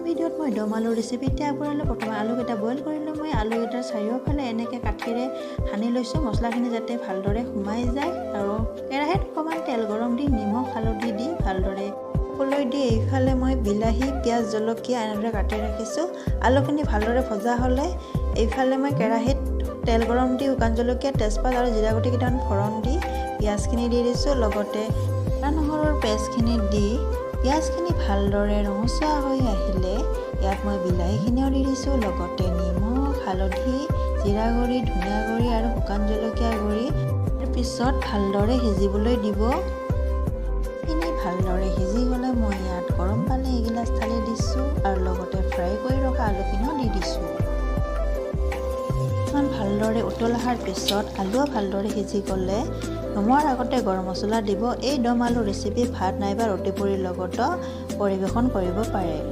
ভিডিঅ'ত মই দম আলু ৰেচিপি ত্যাগ কৰিলোঁ। প্ৰথমে আলুকেইটা বইল কৰিলোঁ। মই আলুকেইটাৰ চাৰিওফালে এনেকৈ কাঠিৰে সানি লৈছোঁ, মছলাখিনি যাতে ভালদৰে সোমাই যায়। আৰু কেৰাহীত অকণমান তেল গৰম দি নিমখ হালধি দি ভালদৰে উতলাই দি এইফালে মই বিলাহী, পিঁয়াজ, জলকীয়া এনেদৰে কাটি ৰাখিছোঁ। আলুখিনি ভালদৰে ভজা হ'লে এইফালে মই কেৰাহীত তেল গৰম দি শুকান জলকীয়া, তেজপাত আৰু জিৰা গুটি কেইটামান ফোৰণ দি পিঁয়াজখিনি দি দিছোঁ। লগতে আদা নহৰুৰ পেষ্টখিনি দি পিঁয়াজখিনি ভালদৰে ৰঙচুৱা হৈ আহিলে ইয়াত মই বিলাহীখিনিও দি দিছোঁ। লগতে নিমখ, হালধি, জিৰা গুড়ি, ধনিয়া গুড়ি আৰু শুকান জলকীয়া গুড়ি। তাৰপিছত ভালদৰে সিজিবলৈ দিব। এইখিনি ভালদৰে সিজি গ'লে মই ইয়াত গৰম পানী এগিলাচ ঢালি দিছোঁ আৰু লগতে ফ্ৰাই কৰি ৰখা আলুখিনিও দি দিছোঁ। ইমান ভালদৰে উতল অহাৰ পিছত আলুও ভালদৰে সিজি গ'লে নমোৱাৰ আগতে গৰম মছলা দিব। এই দম আলু ৰেচিপি ভাত নাইবা ৰুটি পুৰিৰ লগতো পৰিৱেশন কৰিব পাৰে।